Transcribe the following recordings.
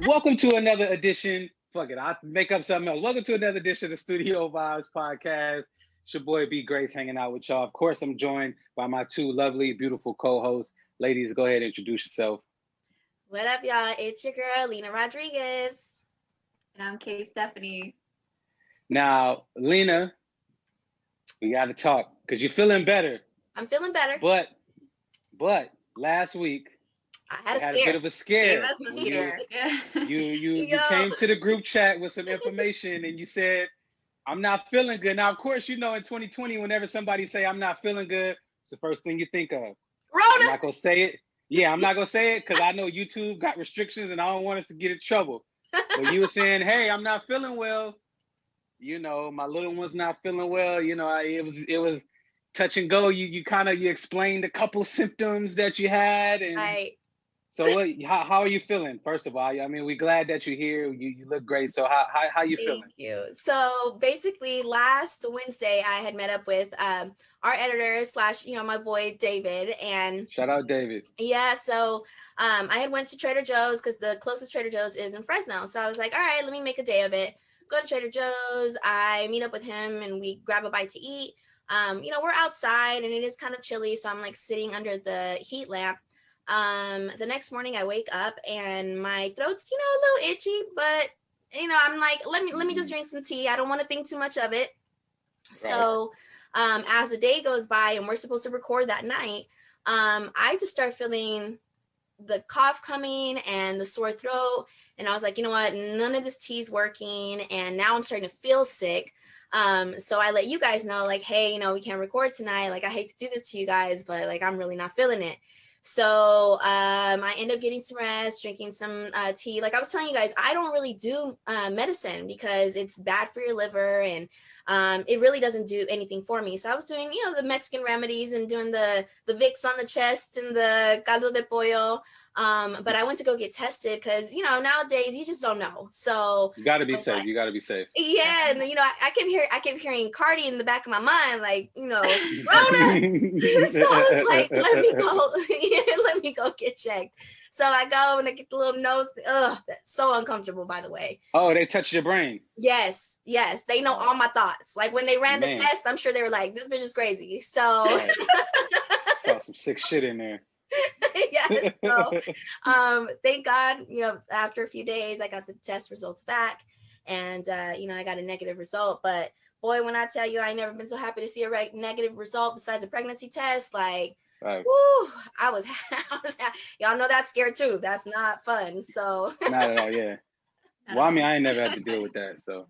Welcome to another edition. Fuck it, I'll make up something else. Welcome to another edition of Studio Vibes Podcast. It's your boy B Grace hanging out with y'all. Of course, I'm joined by my two lovely, beautiful co-hosts. Ladies, go ahead and introduce yourself. What up, y'all? It's your girl, Lena Rodriguez. And I'm Kate Stephanie. Now, Lena, we got to talk because you're feeling better. I'm feeling better. But last week, I had a bit of a scare. You came to the group chat with some information and you said, I'm not feeling good. Now, of course, you know, in 2020, whenever somebody say I'm not feeling good, it's the first thing you think of. Rona. I'm not going to say it. Yeah, I'm not going to say it because I know YouTube got restrictions and I don't want us to get in trouble. But you were saying, hey, I'm not feeling well. You know, my little one's not feeling well. You know, it was touch and go. You explained a couple symptoms that you had. And right. So how are you feeling? First of all, I mean, we're glad that you're here. You look great. So how you feeling? Thank you. So basically, last Wednesday, I had met up with our editor / my boy David, and shout out David. Yeah. So I had went to Trader Joe's because the closest Trader Joe's is in Fresno. So I was like, all right, let me make a day of it. Go to Trader Joe's. I meet up with him and we grab a bite to eat. We're outside and it is kind of chilly, so I'm like sitting under the heat lamp. The next morning I wake up and my throat's, a little itchy, but I'm like, let me just drink some tea. I don't want to think too much of it. Right. So, as the day goes by and we're supposed to record that night, I just start feeling the cough coming and the sore throat. And I was like, you know what? None of this tea's working. And now I'm starting to feel sick. So I let you guys know, like, hey, we can't record tonight. Like, I hate to do this to you guys, but like, I'm really not feeling it. So I end up getting some rest, drinking some tea. Like I was telling you guys, I don't really do medicine because it's bad for your liver and it really doesn't do anything for me. So I was doing, the Mexican remedies and doing the Vicks on the chest and the caldo de pollo. But I went to go get tested because, nowadays you just don't know. So you got to be safe. You got to be safe. Yeah. And, I kept hearing Cardi in the back of my mind, like, Rona. So I was like, let me go get checked. So I go and I get the little nose. Ugh, that's so uncomfortable, by the way. Oh, they touched your brain. Yes. They know all my thoughts. Like when they ran the test, I'm sure they were like, this bitch is crazy. So saw some sick shit in there. Yes. So, thank God, after a few days, I got the test results back and, I got a negative result. But boy, when I tell you, I ain't never been so happy to see a negative result besides a pregnancy test. Like, right. Woo, I was y'all know that's scared too. That's not fun. So not at all. Yeah. Well, I mean, I ain't never had to deal with that. So.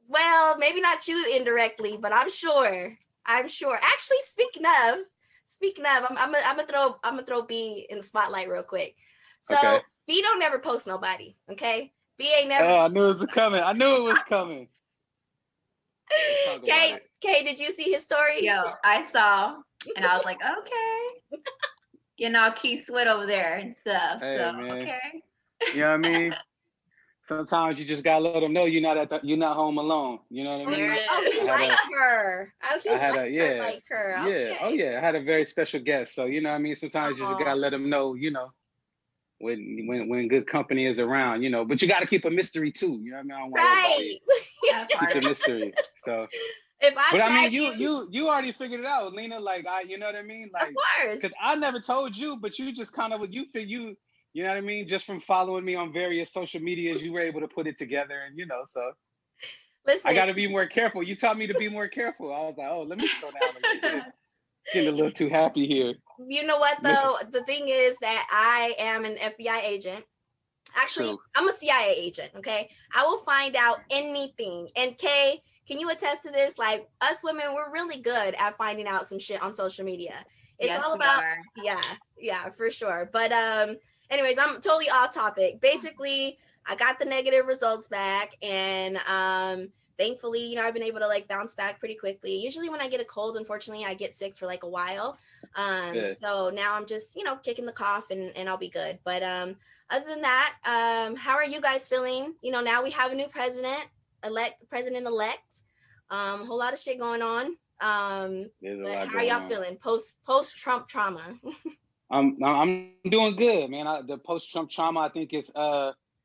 Well, maybe not you indirectly, but I'm sure. Actually, speaking of, I'm gonna throw B in the spotlight real quick. So okay. B don't never post nobody, okay? B ain't never. I knew it was coming. Kay, did you see his story? Yo, I saw, and I was like, okay, getting all Key Sweat over there and stuff. Hey, so man. Okay. You know what I mean? Sometimes you just gotta let them know you're not home alone. You know what I mean? Oh, he liked her. Like her. Okay. Yeah. Oh yeah. I had a very special guest. So you know what I mean? Sometimes you just gotta let them know, when good company is around, but you gotta keep a mystery too. You know what I mean? I don't want to keep the mystery. So I mean you already figured it out, Lena. Like you know what I mean? Like of course. Because I never told you, but you just kind of you know what I mean? Just from following me on various social medias, you were able to put it together and, so. Listen. I got to be more careful. You taught me to be more careful. I was like, oh, let me slow down a little bit. Getting a little too happy here. You know what, though? The thing is that I am an FBI agent. Actually, True. I'm a CIA agent, okay? I will find out anything. And Kay, can you attest to this? Like, us women, we're really good at finding out some shit on social media. It's all about, yeah, for sure. But, anyways, I'm totally off topic. Basically, I got the negative results back and thankfully, I've been able to like bounce back pretty quickly. Usually when I get a cold, unfortunately, I get sick for like a while. So now I'm just, kicking the cough and I'll be good. But other than that, how are you guys feeling? Now we have a new president-elect. A whole lot of shit going on. But how are y'all feeling post Trump trauma? I'm doing good, man. The post Trump trauma, I think it's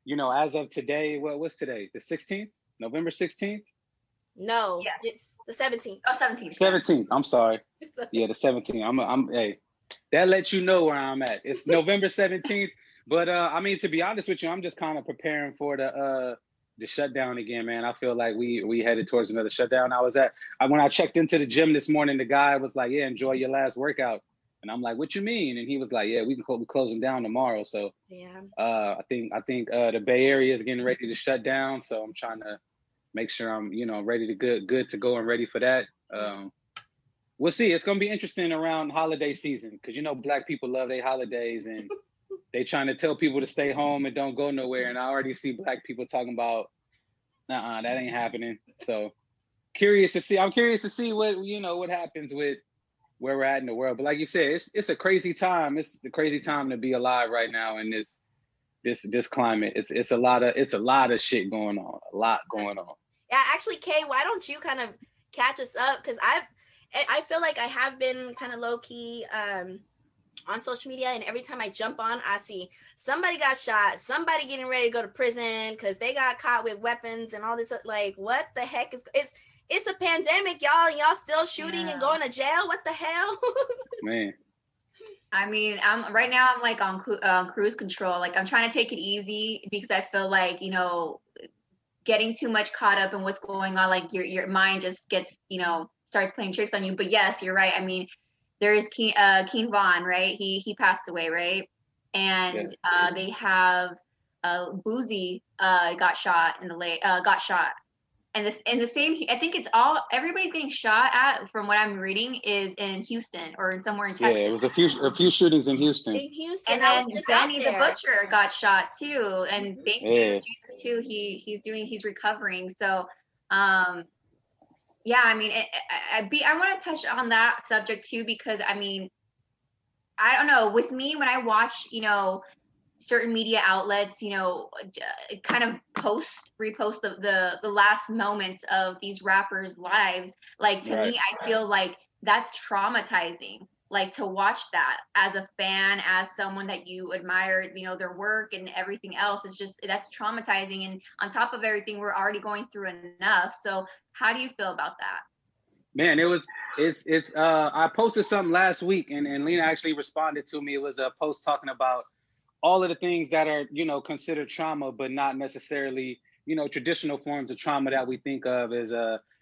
you know, as of today, what's today? The 16th, November 16th. No, Yes. it's the 17th. Oh, 17th. 17th. I'm sorry. Yeah, the 17th. I'm hey, that lets you know where I'm at. It's November 17th. But I mean, to be honest with you, I'm just kind of preparing for the shutdown again, man. I feel like we headed towards another shutdown. When I checked into the gym this morning, the guy was like, "Yeah, enjoy your last workout." And I'm like, "What you mean?" And he was like, "Yeah, we're closing down tomorrow." So I think the Bay Area is getting ready to shut down. So I'm trying to make sure I'm, you know, ready to good to go and ready for that. We'll see. It's gonna be interesting around holiday season because you know Black people love their holidays and they trying to tell people to stay home and don't go nowhere. And I already see Black people talking about, that ain't happening. So curious to see. I'm curious to see what happens with where we're at in the world. But like you said, it's a crazy time. It's the crazy time to be alive right now in this climate. It's a lot of shit going on. A lot going on. Yeah, actually, Kay, why don't you kind of catch us up? Because I feel like I have been kind of low key on social media, and every time I jump on, I see somebody got shot, somebody getting ready to go to prison because they got caught with weapons and all this. Like, what the heck is it's a pandemic, y'all, and y'all still shooting and going to jail? What the hell? Man. I mean, right now I'm like on cruise control. Like I'm trying to take it easy because I feel like, you know, getting too much caught up in what's going on, like your mind just gets, you know, starts playing tricks on you. But yes, you're right. I mean, there is King Von, right? He passed away, right? And they have Boozy got shot got shot. And the same, I think everybody's getting shot at, from what I'm reading, is in Houston or somewhere in Texas. Yeah, it was a few shootings in Houston. And then Benny the Butcher got shot too. And thank you, Jesus, too. He's recovering. So, yeah, I mean, I want to touch on that subject too, because I mean, I don't know, with me, when I watch, you know, certain media outlets, you know, kind of repost the last moments of these rappers' lives, like to me, I feel like that's traumatizing. Like to watch that as a fan, as someone that you admire, you know, their work and everything else, that's traumatizing. And on top of everything, we're already going through enough. So how do you feel about that? Man, I posted something last week and Lena actually responded to me. It was a post talking about all of the things that are, you know, considered trauma, but not necessarily, you know, traditional forms of trauma that we think of as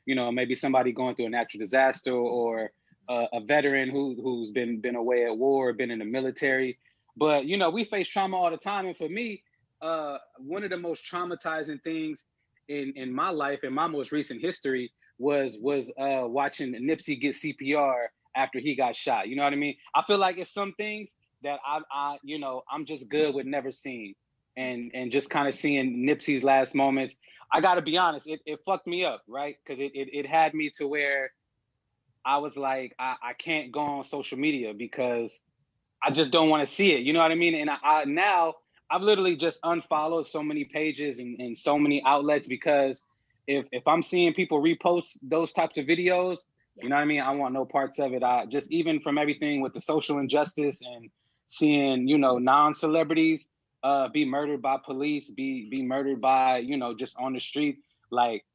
you know, maybe somebody going through a natural disaster or a veteran who's been away at war, been in the military. But, you know, we face trauma all the time. And for me, one of the most traumatizing things in my life, in my most recent history, was watching Nipsey get CPR after he got shot. You know what I mean? I feel like it's some things that I you know, I'm just good with never seeing. And just kind of seeing Nipsey's last moments, I gotta be honest, it fucked me up, right? Because it had me to where I was like, I can't go on social media because I just don't want to see it. You know what I mean? And now I've literally just unfollowed so many pages and so many outlets because if I'm seeing people repost those types of videos, you know what I mean? I want no parts of it. I just, even from everything with the social injustice and seeing, you know, non-celebrities be murdered by police, be murdered by, you know, just on the street, like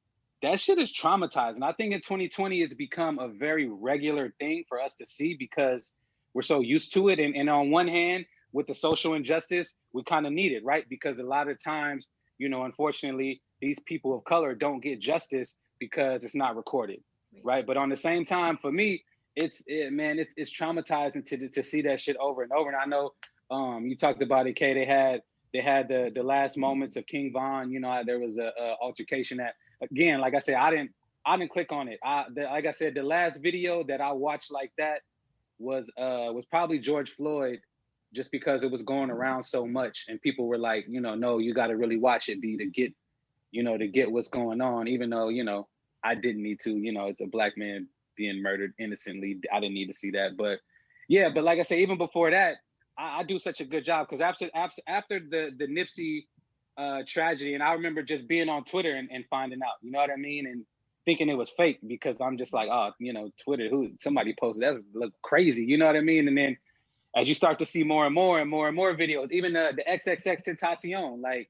that shit is traumatizing. I think in 2020, it's become a very regular thing for us to see because we're so used to it. And on one hand, with the social injustice, we kind of need it, right? Because a lot of times, you know, unfortunately, these people of color don't get justice because it's not recorded, right? But on the same time, for me, it's traumatizing to see that shit over and over. And I know you talked about it, Kay. They had the last moments of King Von. You know, there was a altercation that, again, like I said, I didn't click on it. Like I said, the last video that I watched like that was probably George Floyd, just because it was going around so much and people were like, you know, no, you got to really watch it, B, to get what's going on, even though, you know, I didn't need to. You know, it's a Black man being murdered innocently. I didn't need to see that. But yeah, but like I said, even before that, I do such a good job because after the Nipsey tragedy, and I remember just being on Twitter and finding out, you know what I mean? And thinking it was fake because I'm just like, oh, you know, Twitter, somebody posted, that's look crazy, you know what I mean? And then as you start to see more and more videos, even the XXX Tentacion, like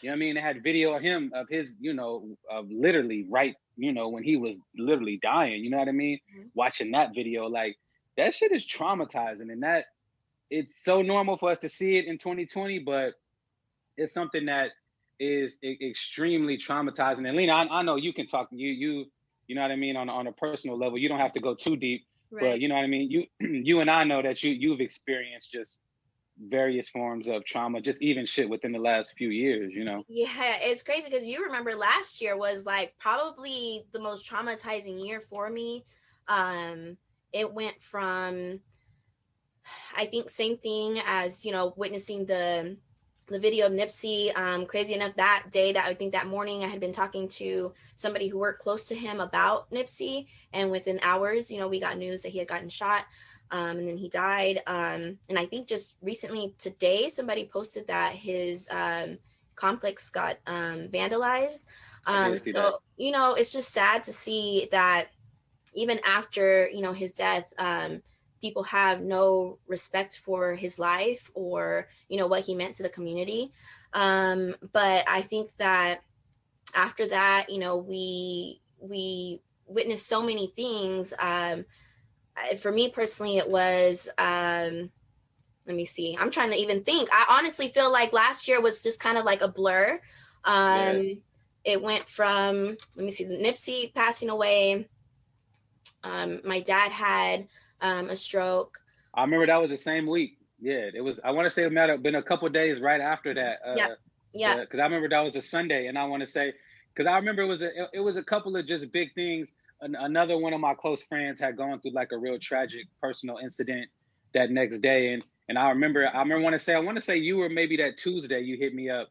You know what I mean? They had video of him, of his, you know, of literally right, you know, when he was literally dying, you know what I mean? Watching that video, like that shit is traumatizing. And that it's so normal for us to see it in 2020, but it's something that is extremely traumatizing. And Lena, I know you can talk, you know what I mean, on a personal level. You don't have to go too deep, but you know what I mean? You and I know that you've experienced just various forms of trauma, just even shit within the last few years, you know? Yeah, it's crazy because you remember last year was like probably the most traumatizing year for me. It went from, I think, same thing as, you know, witnessing the video of Nipsey. Crazy enough, that day, that I think that morning, I had been talking to somebody who worked close to him about Nipsey, and within hours, you know, we got news that he had gotten shot, and then he died. And I think just recently today, somebody posted that his complex got vandalized. So you know, it's just sad to see that even after, you know, his death, people have no respect for his life or, you know, what he meant to the community. But I think that after that, you know, we witnessed so many things. For me personally, it was, let me see, I'm trying to even think. I honestly feel like last year was just kind of like a blur. It went from, let me see, the Nipsey passing away. My dad had a stroke. I remember that was the same week. Yeah, it was. I want to say it might have been a couple of days right after that. Yeah. Because I remember that was a Sunday, and I want to say, because I remember it was a couple of just big things. Another one of my close friends had gone through like a real tragic personal incident that next day, and I want to say you were maybe that Tuesday you hit me up,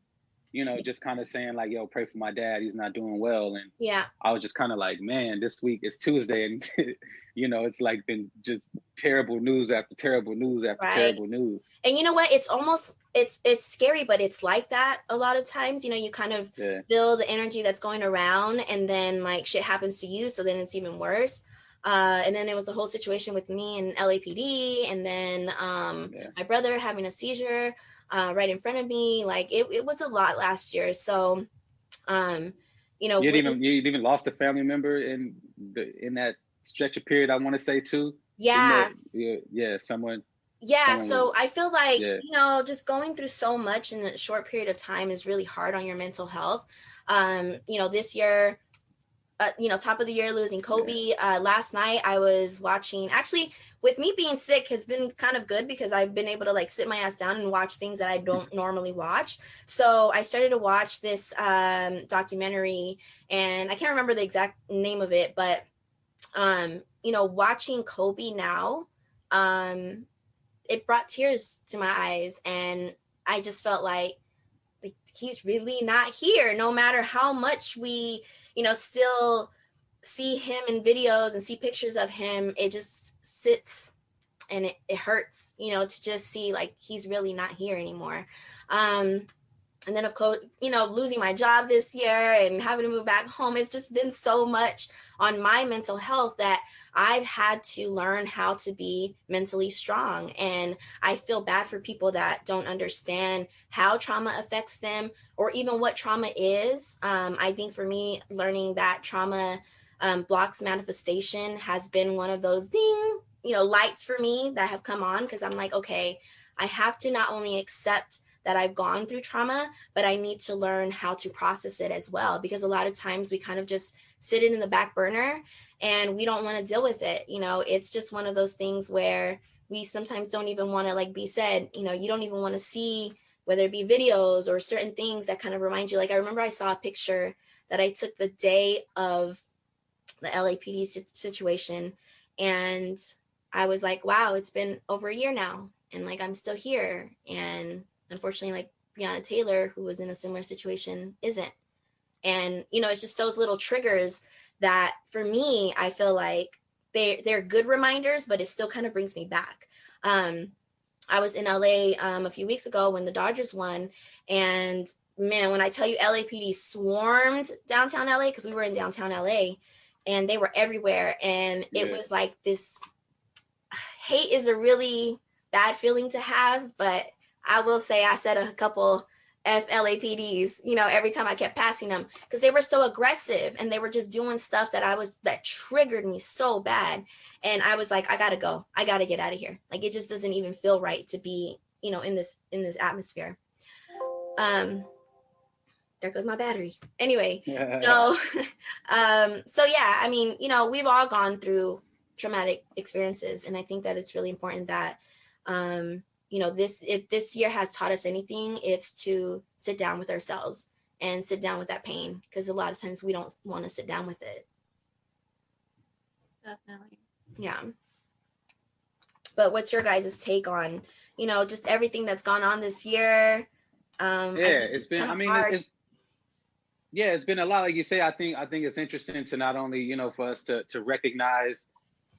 you know, just kind of saying like, yo, pray for my dad, he's not doing well. And I was just kind of like, man, this week it's Tuesday, and you know, it's like been just terrible news after terrible news after terrible news. And you know what, it's almost, it's scary, but it's like that a lot of times. You know, you kind of feel the energy that's going around, and then like shit happens to you, so then it's even worse. And then there was the whole situation with me and LAPD, and then my brother having a seizure right in front of me. Like it was a lot last year. So, you know, you even lost a family member in that stretch of period, I want to say too. Someone. So I feel like, you know, just going through so much in a short period of time is really hard on your mental health. You know, this year, you know, top of the year, losing Kobe. Last night I was watching, actually, with me being sick has been kind of good because I've been able to like sit my ass down and watch things that I don't normally watch. So I started to watch this documentary, and I can't remember the exact name of it, but you know, watching Kobe now, it brought tears to my eyes, and I just felt like he's really not here, no matter how much we, you know, still see him in videos and see pictures of him. It just sits and it hurts, you know, to just see like he's really not here anymore. And then of course, you know, losing my job this year and having to move back home, it's just been so much on my mental health that I've had to learn how to be mentally strong. And I feel bad for people that don't understand how trauma affects them or even what trauma is. I think for me, learning that trauma blocks manifestation has been one of those ding, you know, lights for me that have come on, because I'm like, okay, I have to not only accept that I've gone through trauma, but I need to learn how to process it as well. Because a lot of times we kind of just sit it in the back burner and we don't want to deal with it. You know, it's just one of those things where we sometimes don't even want to, like B said, you know, you don't even want to see, whether it be videos or certain things that kind of remind you. Like I remember I saw a picture that I took the day of the LAPD situation, and I was like, wow, it's been over a year now, and like I'm still here. And unfortunately, like Breonna Taylor, who was in a similar situation, isn't. And you know, it's just those little triggers that for me, I feel like they're good reminders, but it still kind of brings me back. I was in LA a few weeks ago when the Dodgers won, and man, when I tell you LAPD swarmed downtown LA, because we were in downtown LA, and they were everywhere, and it was like this. Hate is a really bad feeling to have, but I will say I said a couple FLAPDs, every time I kept passing them, because they were so aggressive and they were just doing stuff that triggered me so bad. And I was like, I gotta go. I gotta get out of here. Like, it just doesn't even feel right to be, in this atmosphere. There goes my battery. Anyway, so yeah, I mean, we've all gone through traumatic experiences, and I think that it's really important that, if this year has taught us anything, it's to sit down with ourselves and sit down with that pain, because a lot of times we don't want to sit down with it. Definitely. Yeah. But what's your guys' take on, just everything that's gone on this year? It's been, it's been a lot. Like you say, I think it's interesting to not only, for us to recognize,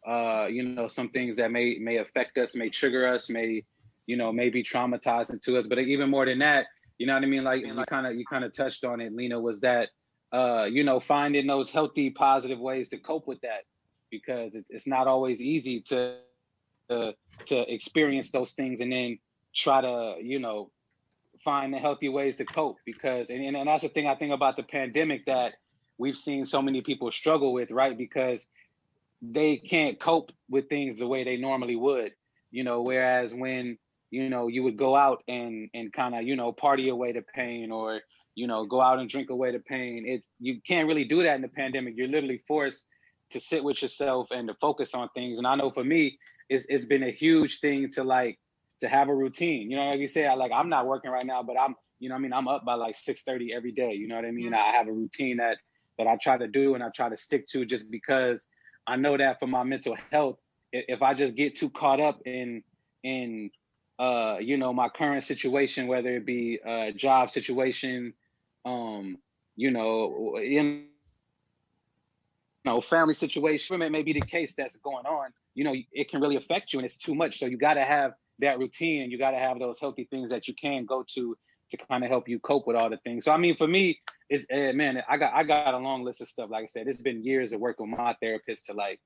some things that may affect us, may trigger us, may be traumatizing to us. But even more than that, you know what I mean? Like, you kind of touched on it, Lena, was that, finding those healthy, positive ways to cope with that, because it's not always easy to experience those things and then try to, find the healthy ways to cope, because, and that's the thing I think about the pandemic that we've seen so many people struggle with, right? Because they can't cope with things the way they normally would, whereas when, you would go out and kind of, party away the pain, or, go out and drink away the pain. You can't really do that in the pandemic. You're literally forced to sit with yourself and to focus on things. And I know for me, it's been a huge thing to have a routine. Like you say, I'm not working right now, but I'm up by like 6:30 every day. You know what I mean? I have a routine that I try to do and I try to stick to, just because I know that for my mental health, if I just get too caught up in my current situation, whether it be a job situation, family situation, it may be the case that's going on, it can really affect you, and it's too much. So you got to have that routine, and you got to have those healthy things that you can go to kind of help you cope with all the things. So I mean, for me, it's man, I got a long list of stuff. Like I said, it's been years of working with my therapist to like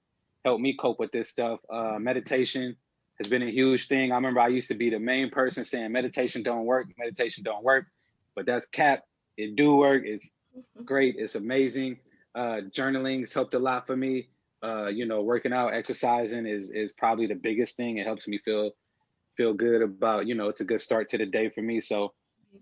help me cope with this stuff. Meditation has been a huge thing. I remember I used to be the main person saying meditation don't work, but that's cap. It do work. It's great. It's amazing. Journaling's helped a lot for me. Working out, exercising is probably the biggest thing. It helps me feel good about, it's a good start to the day for me. So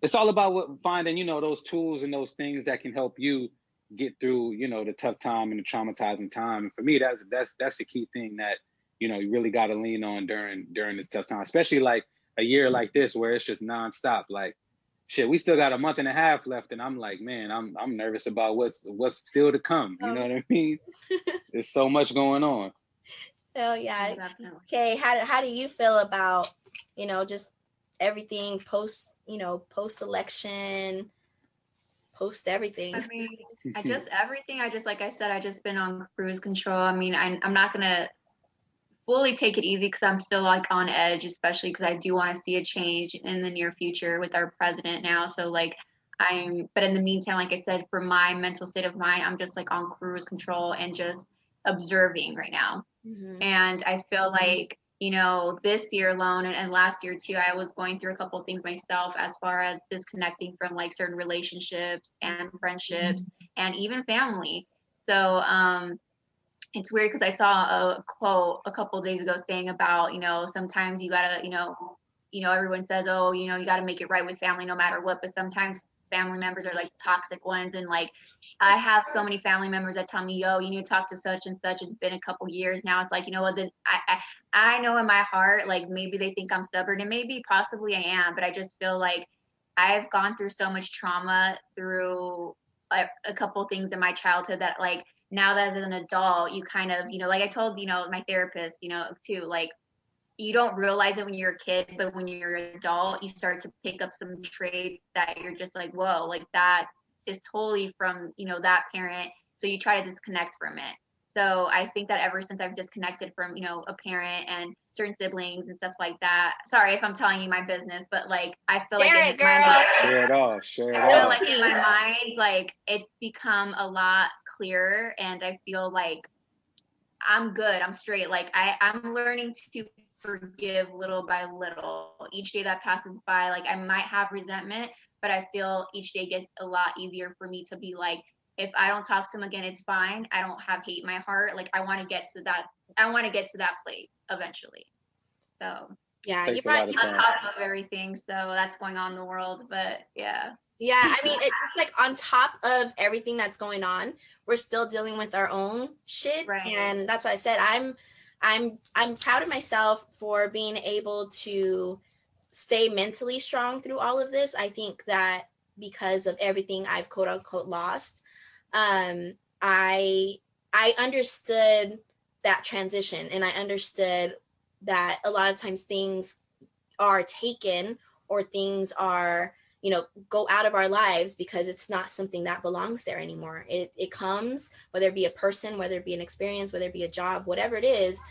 it's all about finding, those tools and those things that can help you get through, the tough time and the traumatizing time. And for me, that's the key thing that, you really got to lean on during this tough time, especially like a year like this, where it's just nonstop. Like, shit, we still got a month and a half left, and I'm like, man, I'm nervous about what's still to come. You know what I mean? There's so much going on. Oh yeah. Okay, how do you feel about, just everything post election, post everything? I mean, like I said, I just been on cruise control. I mean, I'm not gonna fully take it easy, because I'm still like on edge, especially because I do want to see a change in the near future with our president now. So like but in the meantime, like I said, for my mental state of mind, I'm just like on cruise control and just observing right now. Mm-hmm. And I feel like, this year alone and last year too, I was going through a couple of things myself, as far as disconnecting from like certain relationships and friendships, mm-hmm. and even family. So, it's weird, because I saw a quote a couple of days ago saying about, sometimes you gotta, everyone says, oh, you gotta make it right with family no matter what, but sometimes family members are like toxic ones. And like, I have so many family members that tell me, yo, you need to talk to such and such. It's been a couple years now. It's like, then I know in my heart, like maybe they think I'm stubborn, and maybe possibly I am, but I just feel like I've gone through so much trauma through a couple things in my childhood that like, now that as an adult, you kind of, like I told, my therapist, too, like, you don't realize it when you're a kid, but when you're an adult, you start to pick up some traits that you're just like, whoa, like that is totally from, that parent. So you try to disconnect from it. So I think that ever since I've disconnected from, a parent and certain siblings and stuff like that. Sorry if I'm telling you my business, but like, I feel like share it off. I feel like in my mind, like it's become a lot clearer, and I feel like I'm good. I'm straight. Like I'm learning to forgive little by little. Each day that passes by, like I might have resentment, but I feel each day gets a lot easier for me to be like, if I don't talk to him again, it's fine. I don't have hate in my heart. Like, I want to get to that place eventually. So Yeah, Takes a lot of on time. top of everything, so that's going on in the world. But yeah. Yeah, I mean, it's like on top of everything that's going on, we're still dealing with our own shit, Right. and that's why I said I'm proud of myself for being able to stay mentally strong through all of this. I think that because of everything I've quote unquote lost, um, I I understood that transition, and I understood that a lot of times things are taken, or things are, go out of our lives because it's not something that belongs there anymore. It comes, whether it be a person, whether it be an experience, whether it be a job, whatever it is,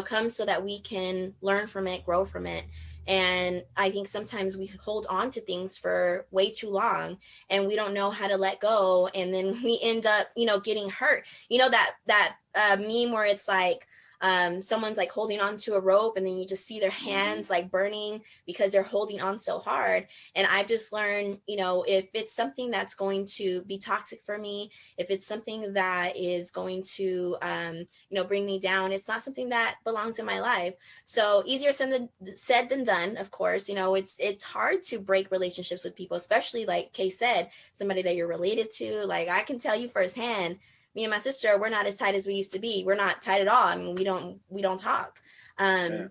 comes so that we can learn from it, grow from it. And I think sometimes we hold on to things for way too long, and we don't know how to let go, and then we end up getting hurt. That meme where it's like, someone's like holding on to a rope, and then you just see their hands like burning because they're holding on so hard. And I've just learned, if it's something that's going to be toxic for me, if it's something that is going to, bring me down, it's not something that belongs in my life. So easier said than done, of course. It's hard to break relationships with people, especially like Kay said, somebody that you're related to. Like, I can tell you firsthand, me and my sister, we're not as tight as we used to be. We're not tight at all. I mean, we don't talk. Yeah.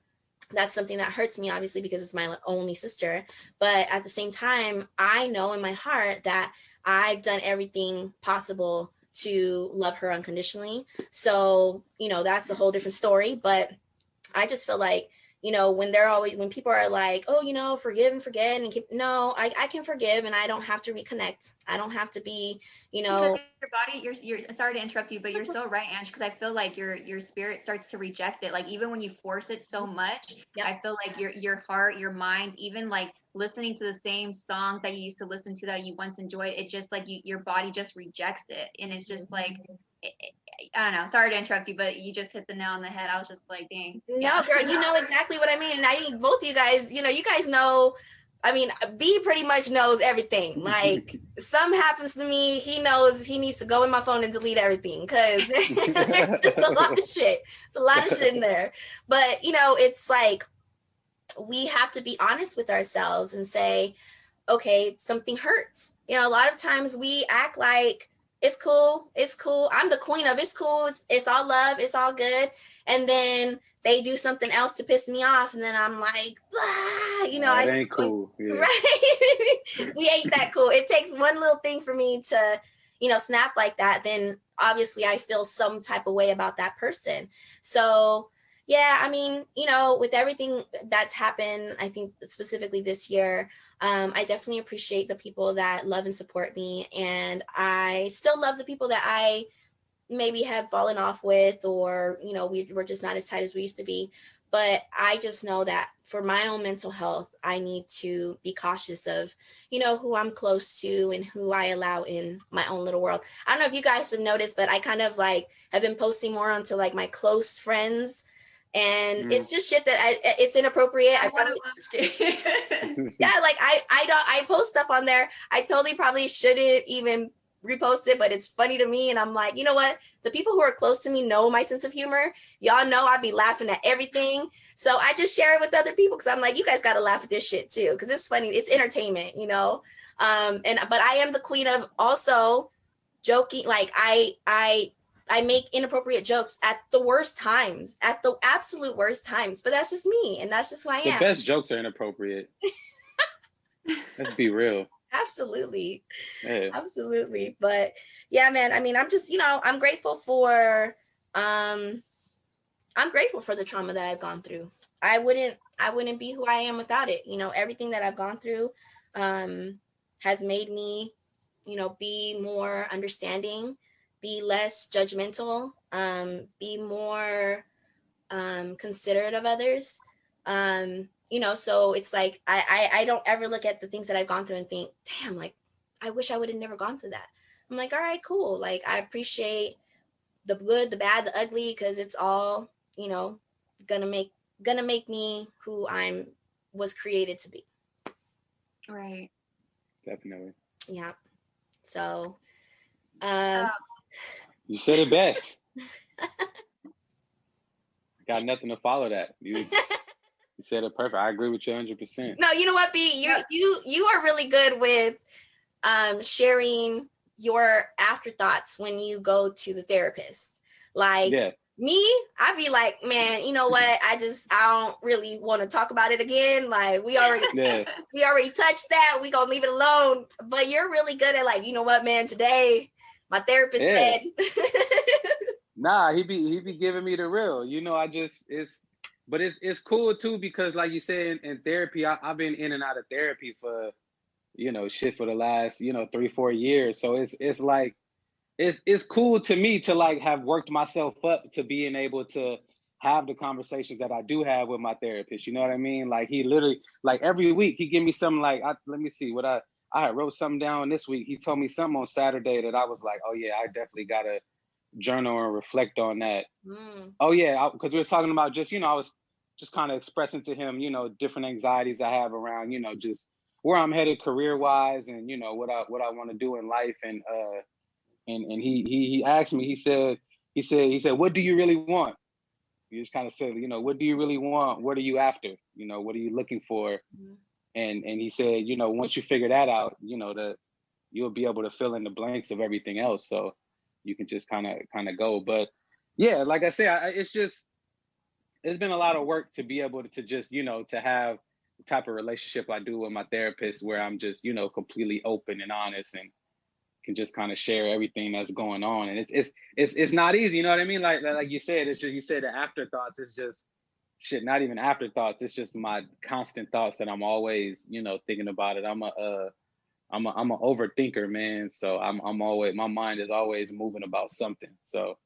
That's something that hurts me, obviously, because it's my only sister. But at the same time, I know in my heart that I've done everything possible to love her unconditionally. So, that's a whole different story. But I just feel like, when people are like, oh, forgive and forget and no, I can forgive, and I don't have to reconnect. I don't have to be, Because your body, you're sorry to interrupt you, but you're so right, Ange, because I feel like your spirit starts to reject it. Like, even when you force it so much, Yep. I feel like your heart, your mind, even like listening to the same songs that you used to listen to that you once enjoyed, it just like your body just rejects it. And it's just like, I don't know, sorry to interrupt you, but you just hit the nail on the head. I was just like, dang. No, Yeah. girl, you know exactly what I mean. And I think both of you guys, you guys know, I mean, B pretty much knows everything. Like, something happens to me, he knows he needs to go in my phone and delete everything, because there's just a lot of shit. It's a lot of shit in there. But, it's like, we have to be honest with ourselves and say, okay, something hurts. A lot of times we act like it's cool. It's cool. I'm the queen of it's cool. It's all love. It's all good. And then they do something else to piss me off. And then I'm like, That ain't cool. Yeah. Right. We ain't that cool. It takes one little thing for me to, snap like that. Then obviously I feel some type of way about that person. So yeah, I mean, with everything that's happened, I think specifically this year, I definitely appreciate the people that love and support me. And I still love the people that I maybe have fallen off with, or, we're just not as tight as we used to be. But I just know that for my own mental health, I need to be cautious of, who I'm close to and who I allow in my own little world. I don't know if you guys have noticed, but I kind of like have been posting more onto like my close friends. And it's just shit that it's inappropriate. I want to yeah, like I post stuff on there. I totally probably shouldn't even repost it, but it's funny to me. And I'm like, you know what? The people who are close to me know my sense of humor. Y'all know I be laughing at everything. So I just share it with other people, because I'm like, you guys got to laugh at this shit too, because it's funny. It's entertainment, but I am the queen of also joking. Like I make inappropriate jokes at the worst times, at the absolute worst times, but that's just me, and that's just who I am. The best jokes are inappropriate. Let's be real. Absolutely. Yeah. Absolutely. But yeah, man, I mean, I'm just, I'm grateful for the trauma that I've gone through. I wouldn't be who I am without it. Everything that I've gone through has made me, be more understanding, be less judgmental, be more considerate of others. So it's like I don't ever look at the things that I've gone through and think, damn, like I wish I would have never gone through that. I'm like, all right, cool. Like, I appreciate the good, the bad, the ugly, because it's all, gonna make me who was created to be. Right. Definitely. Yeah. So, Um, you said it best. Got nothing to follow that. You said it perfect. I agree with you 100%. no, you know what, B, you are really good with sharing your afterthoughts when you go to the therapist. Like Yeah. me, I'd be like, man, you know what? I don't really want to talk about it again. Like we already touched that. We gonna leave it alone. But you're really good at like, you know what, man, today my therapist said. Nah, he be giving me the real. You know, it's cool too because like you said in therapy, I've been in and out of therapy for, you know, shit for the last, you know, 3-4 years. So it's like it's cool to me to like have worked myself up to being able to have the conversations that I do have with my therapist. You know what I mean? Like he literally like every week he give me something like let me see what I wrote something down this week. He told me something on Saturday that I was like, oh yeah, I definitely gotta journal and reflect on that. Oh yeah, because we were talking about just, you know, I was just kind of expressing to him, you know, different anxieties I have around, you know, just where I'm headed career wise and, you know, what I want to do in life. And he asked me, he said, what do you really want? He just kind of said, you know, what do you really want? What are you after? You know, what are you looking for? And he said, you know, once you figure that out, you know, you'll be able to fill in the blanks of everything else. So you can just kind of go. But yeah, like I said, it's been a lot of work to be able to just, you know, to have the type of relationship I do with my therapist where I'm just, you know, completely open and honest and can just kind of share everything that's going on. And it's not easy, you know what I mean? Like you said, it's just, you said the afterthoughts, it's just shit, not even afterthoughts. It's just my constant thoughts that I'm always, you know, thinking about it. I'm a overthinker, man. So I'm always, my mind is always moving about something. So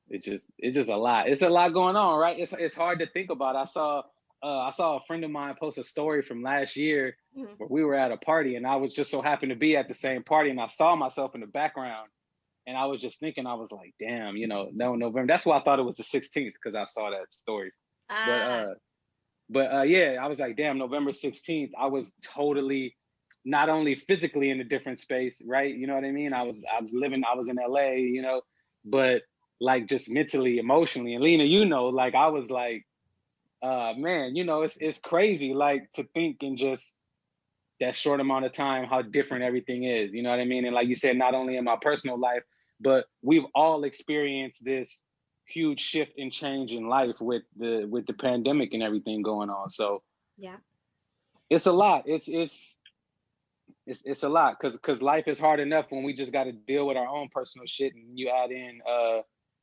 it's just a lot. It's a lot going on, right? It's hard to think about. I saw a friend of mine post a story from last year where we were at a party and I was just so happened to be at the same party and I saw myself in the background and I was just thinking, I was like, damn, you know, no November. That's why I thought it was the 16th because I saw that story. But yeah, I was like, damn, November 16th, I was totally not only physically in a different space, right? You know what I mean? I was in LA, you know, but like just mentally, emotionally. And Lena, you know, like I was like, man, you know, it's crazy, like to think in just that short amount of time how different everything is. You know what I mean? And like you said, not only in my personal life, but we've all experienced this huge shift and change in life with the pandemic and everything going on. So yeah, it's a lot. It's a lot because life is hard enough when we just got to deal with our own personal shit, and you add in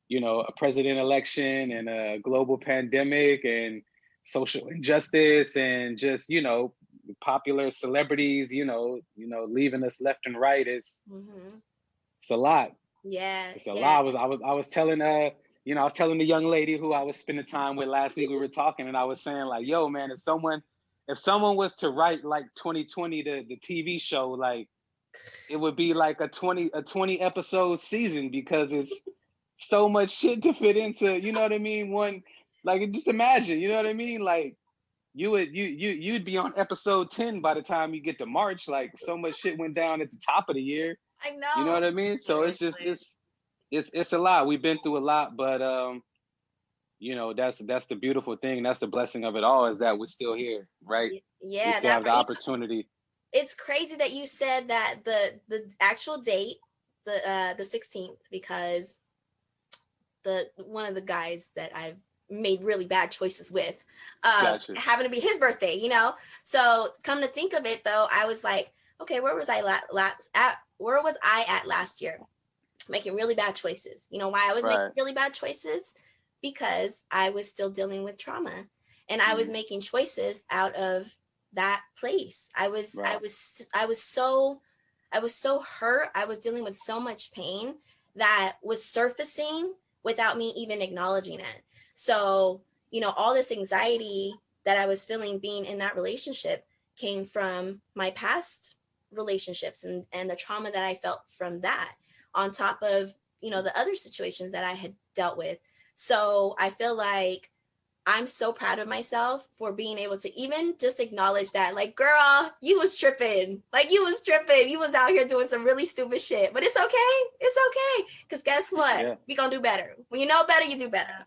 you know, a president election and a global pandemic and social injustice and just, you know, popular celebrities, you know, leaving us left and right. It's a lot. Yeah, it's a lot. I was telling you know, I was telling the young lady who I was spending time with last week, we were talking, and I was saying like, yo, man, if someone was to write like 2020 the TV show, like it would be like a 20 episode season because it's so much shit to fit into, you know what I mean? One, like just imagine, you know what I mean? Like you'd be on episode 10 by the time you get to March. Like so much shit went down at the top of the year. I know. You know what I mean? So it's just it's a lot. We've been through a lot, but you know, that's the beautiful thing. That's the blessing of it all is that we're still here, right? Yeah, we still have the opportunity. It's crazy that you said that the actual date, the 16th, because one of the guys that I've made really bad choices with happened to be his birthday, you know. So come to think of it though, I was like, okay, where was I at last year? Making really bad choices. You know why I was making really bad choices? Because I was still dealing with trauma and I was making choices out of that place. I was so hurt. I was dealing with so much pain that was surfacing without me even acknowledging it. So, you know, all this anxiety that I was feeling being in that relationship came from my past relationships and the trauma that I felt from that, on top of, you know, the other situations that I had dealt with. So I feel like I'm so proud of myself for being able to even just acknowledge that, like, girl, you was tripping. Like, you was tripping. You was out here doing some really stupid shit. But it's okay. It's okay. Because guess what? Yeah. We gonna do better. When you know better, you do better.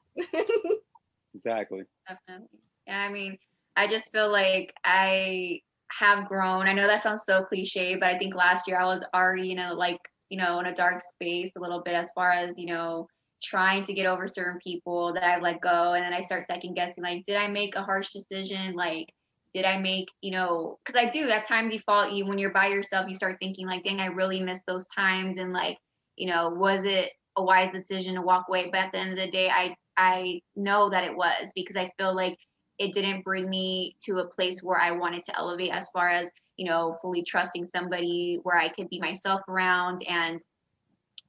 Exactly. Definitely. Yeah, I mean, I just feel like I have grown. I know that sounds so cliche, but I think last year I was already, in a dark space a little bit as far as, trying to get over certain people that I let go. And then I start second guessing, like, did I make a harsh decision? Like, did I make, because I do at times when you're by yourself, you start thinking like, dang, I really missed those times. And like, was it a wise decision to walk away? But at the end of the day, I know that it was, because I feel like it didn't bring me to a place where I wanted to elevate as far as, fully trusting somebody where I could be myself around, and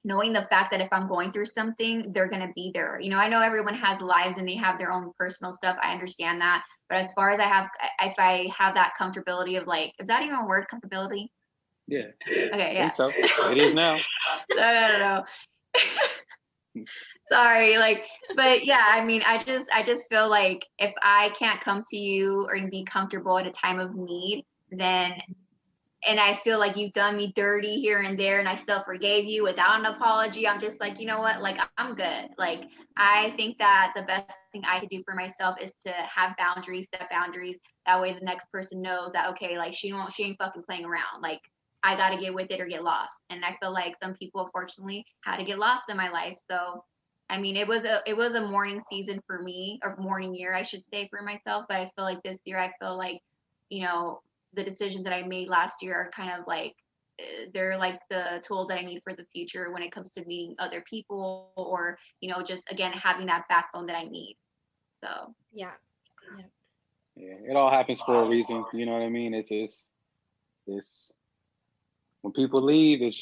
knowing the fact that if I'm going through something, they're going to be there. I know everyone has lives and they have their own personal stuff. I understand that. But as far as if I have that comfortability of like, is that even a word, comfortability? Yeah. Okay, I think so. It is now. I don't know. Sorry, but yeah, I mean, I just feel like if I can't come to you or be comfortable at a time of need, then, and I feel like you've done me dirty here and there, and I still forgave you without an apology, I'm just like, you know what, like, I'm good. Like, I think that the best thing I could do for myself is to have boundaries, set boundaries. That way the next person knows that, okay, like, she ain't fucking playing around. Like, I got to get with it or get lost. And I feel like some people, unfortunately, had to get lost in my life. So, I mean, it was a mourning season for me, or mourning year, I should say, for myself. But I feel like this year, I feel like, the decisions that I made last year are kind of like, they're like the tools that I need for the future when it comes to meeting other people, or, just, again, having that backbone that I need. So, Yeah. Yeah, it all happens for a reason. You know what I mean? It's when people leave, it's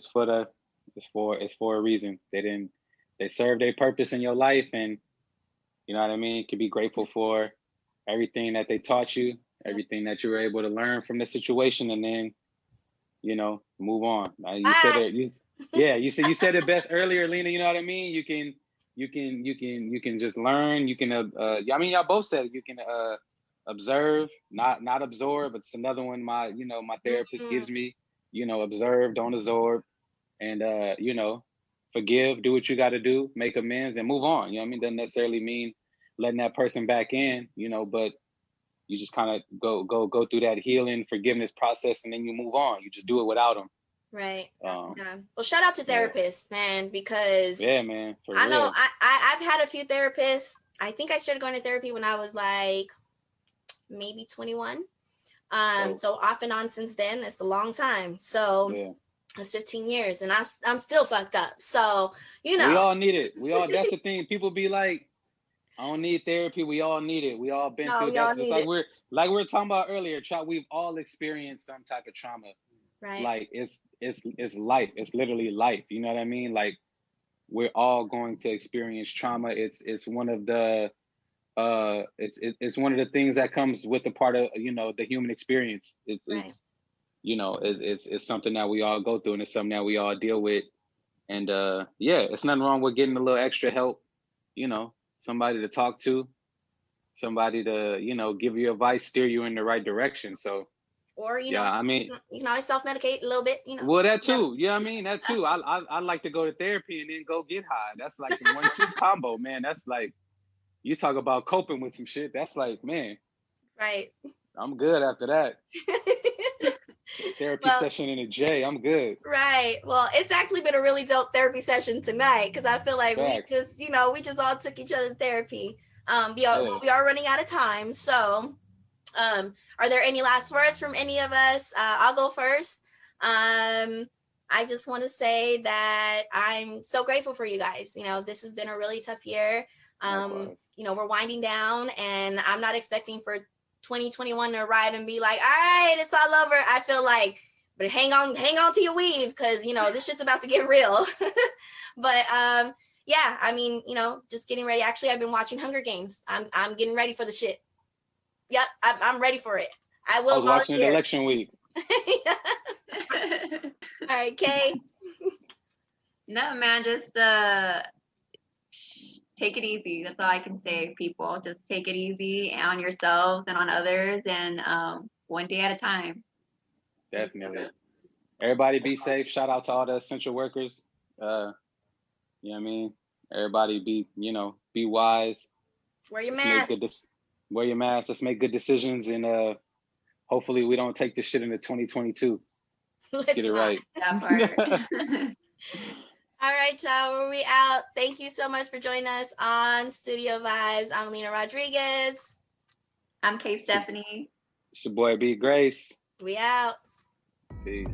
for a reason. They serve their purpose in your life, and you know what I mean? You can be grateful for everything that they taught you, everything that you were able to learn from the situation, and then, move on. You said it. You said it best earlier, Lena. You know what I mean? You can just learn. You can. I mean, y'all both said it. You can observe, not absorb. It's another one my therapist gives me. Observe, don't absorb, and forgive, do what you got to do, make amends, and move on. You know what I mean? Doesn't necessarily mean letting that person back in, but you just kind of go through that healing, forgiveness process, and then you move on. You just do it without them. Right. Yeah. Well, shout out to therapists, man, because man, I know I've had a few therapists. I think I started going to therapy when I was like maybe 21. So off and on since then. It's a long time. So that's 15 years, and I'm still fucked up. So we all need it. That's the thing. People be like, I don't need therapy. We all need it. We all been through. That's just like we were talking about earlier. We've all experienced some type of trauma. Right. Like it's life. It's literally life. You know what I mean? Like, we're all going to experience trauma. It's one of the it's one of the things that comes with the part of the human experience. It's something that we all go through, and it's something that we all deal with. And it's nothing wrong with getting a little extra help. Somebody to talk to, somebody to give you advice, steer you in the right direction. So, or I mean, you can always self-medicate a little bit. Well, that too. Yeah, I mean that too. I like to go to therapy and then go get high. That's like the 1-2 combo, man. That's like, you talk about coping with some shit. That's like, man. Right. I'm good after that. Therapy session in a J. I'm good. Right. Well, it's actually been a really dope therapy session tonight, because I feel like we just all took each other to therapy. We are running out of time. So, are there any last words from any of us? I'll go first. I just want to say that I'm so grateful for you guys. This has been a really tough year. We're winding down, and I'm not expecting for 2021 to arrive and be like, all right, it's all over. I feel like, but hang on to your weave, because this shit's about to get real. But I mean, just getting ready. Actually, I've been watching Hunger Games. I'm getting ready for the shit. Yep, I'm ready for it. I will. I was watching it election week. All right, Kay. No, man, just take it easy. That's all I can say, people. Just take it easy on yourselves and on others, and one day at a time. Definitely. Everybody be safe. Shout out to all the essential workers. You know what I mean? Everybody be wise. Wear your Let's mask. wear your mask. Let's make good decisions, and hopefully we don't take this shit into 2022. Let's Get it not. right. That part. All right, y'all, we out. Thank you so much for joining us on Studio Vibes. I'm Lena Rodriguez. I'm Kay Stephanie. It's your boy B Grace. We out. Peace.